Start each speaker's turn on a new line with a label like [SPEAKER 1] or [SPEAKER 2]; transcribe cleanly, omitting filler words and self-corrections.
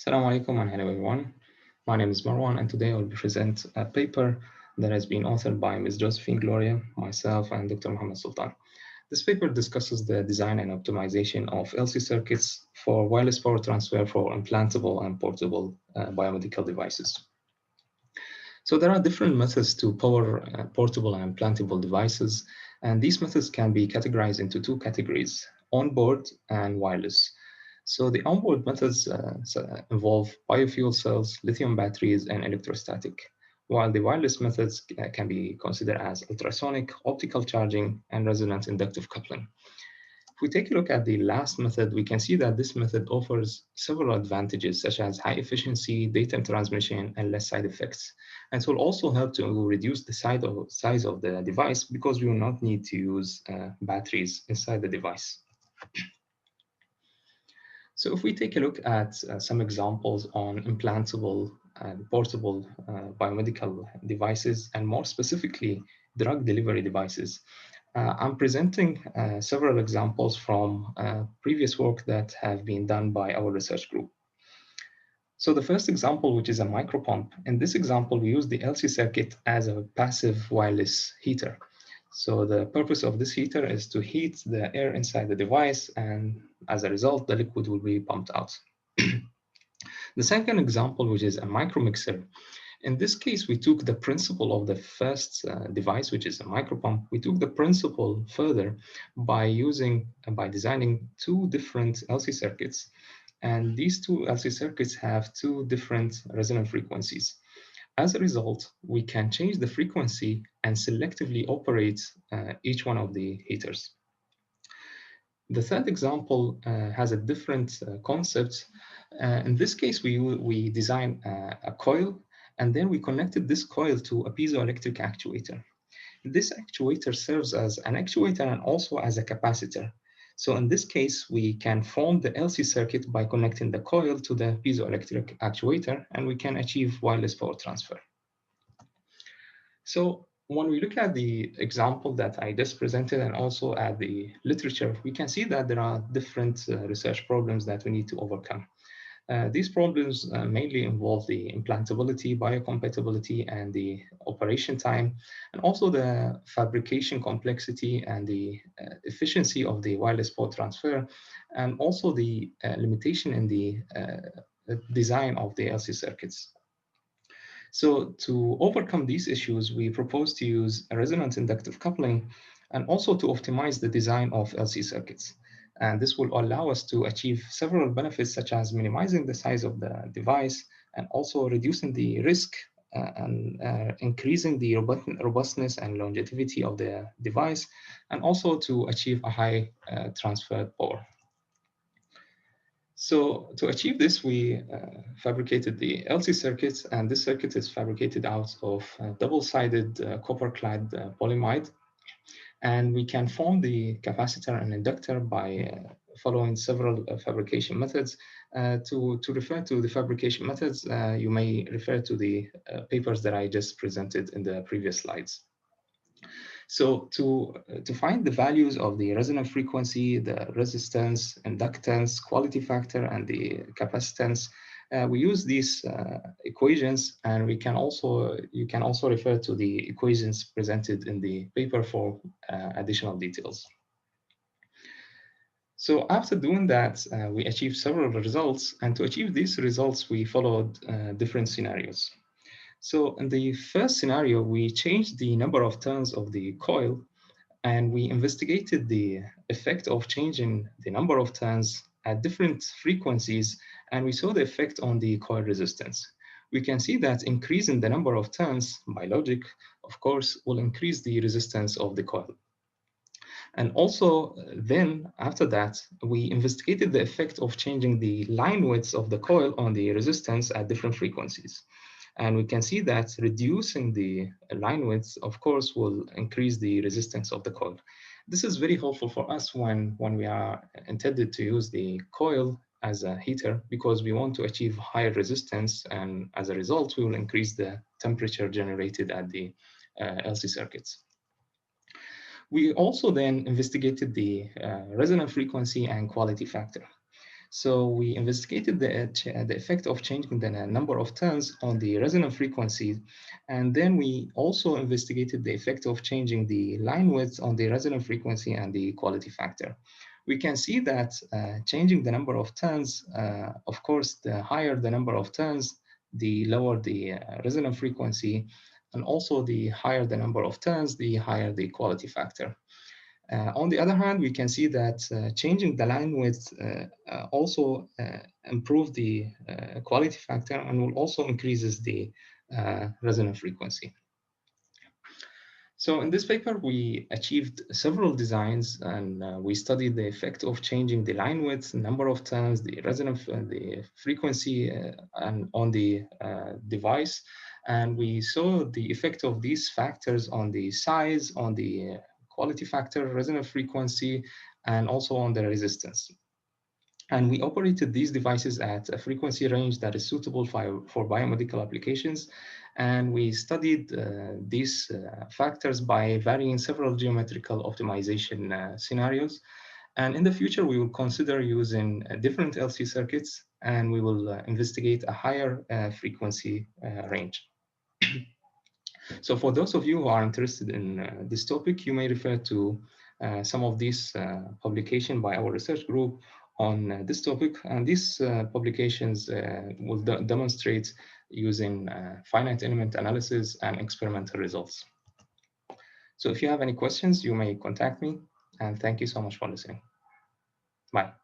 [SPEAKER 1] Assalamu alaikum and hello everyone. My name is Marwan and today I will present a paper that has been authored by Ms. Josephine Gloria, myself and Dr. Muhammad Sultan. This paper discusses the design and optimization of LC circuits for wireless power transfer for implantable and portable biomedical devices. So there are different methods to power portable and implantable devices, and these methods can be categorized into two categories, onboard and wireless. So the onboard methods involve biofuel cells, lithium batteries, and electrostatic, while the wireless methods can be considered as ultrasonic, optical charging, and resonant inductive coupling. If we take a look at the last method, we can see that this method offers several advantages, such as high efficiency, data transmission, and less side effects. And it will also help to reduce the size of the device because we will not need to use batteries inside the device. So if we take a look at some examples on implantable and portable biomedical devices, and more specifically, drug delivery devices, I'm presenting several examples from previous work that have been done by our research group. So the first example, which is a micropump, in this example, we use the LC circuit as a passive wireless heater. So the purpose of this heater is to heat the air inside the device, and as a result, the liquid will be pumped out. The second example, which is a micromixer, in this case, we took the principle of the first device, which is a micropump. We took the principle further by designing two different LC circuits. And these two LC circuits have two different resonant frequencies. As a result, we can change the frequency and selectively operate each one of the heaters. The third example has a different concept. In this case, we design a coil, and then we connected this coil to a piezoelectric actuator. This actuator serves as an actuator and also as a capacitor. So in this case, we can form the LC circuit by connecting the coil to the piezoelectric actuator, and we can achieve wireless power transfer. So when we look at the example that I just presented and also at the literature, we can see that there are different research problems that we need to overcome. These problems mainly involve the implantability, biocompatibility, and the operation time, and also the fabrication complexity and the efficiency of the wireless power transfer, and also the limitation in the design of the LC circuits. So to overcome these issues, we propose to use a resonant inductive coupling and also to optimize the design of LC circuits. And this will allow us to achieve several benefits, such as minimizing the size of the device and also reducing the risk and increasing the robustness and longevity of the device, and also to achieve a high transfer power. So to achieve this, we fabricated the LC circuit, and this circuit is fabricated out of double-sided copper-clad polyimide. And we can form the capacitor and inductor by following several fabrication methods. To refer to the fabrication methods, you may refer to the papers that I just presented in the previous slides. So to find the values of the resonant frequency, the resistance, inductance, quality factor, and the capacitance, we use these equations, and you can also refer to the equations presented in the paper for additional details. So after doing that, we achieved several results, and to achieve these results, we followed different scenarios. So in the first scenario, we changed the number of turns of the coil, and we investigated the effect of changing the number of turns at different frequencies, and we saw the effect on the coil resistance. We can see that increasing the number of turns by logic, of course, will increase the resistance of the coil. And also then after that, we investigated the effect of changing the line widths of the coil on the resistance at different frequencies. And we can see that reducing the line width, of course, will increase the resistance of the coil. This is very helpful for us when we are intended to use the coil as a heater, because we want to achieve higher resistance, and as a result, we will increase the temperature generated at the LC circuits. We also then investigated the resonant frequency and quality factor. So we investigated the effect of changing the number of turns on the resonant frequency, and then we also investigated the effect of changing the line width on the resonant frequency and the quality factor. We can see that changing the number of turns, of course, the higher the number of turns, the lower the resonant frequency, and also the higher the number of turns, the higher the quality factor. On the other hand, we can see that changing the line width also improve the quality factor and will also increases the resonant frequency. So in this paper, we achieved several designs, and we studied the effect of changing the line width, number of turns, the resonance, the frequency, and on the device. And we saw the effect of these factors on the size, on the quality factor, resonant frequency, and also on the resistance. And we operated these devices at a frequency range that is suitable for biomedical applications. And we studied these factors by varying several geometrical optimization scenarios. And in the future, we will consider using different LC circuits, and we will investigate a higher frequency range. So for those of you who are interested in this topic, you may refer to some of these publications by our research group on this topic. And these publications will demonstrate using finite element analysis and experimental results. So if you have any questions, you may contact me. And thank you so much for listening. Bye.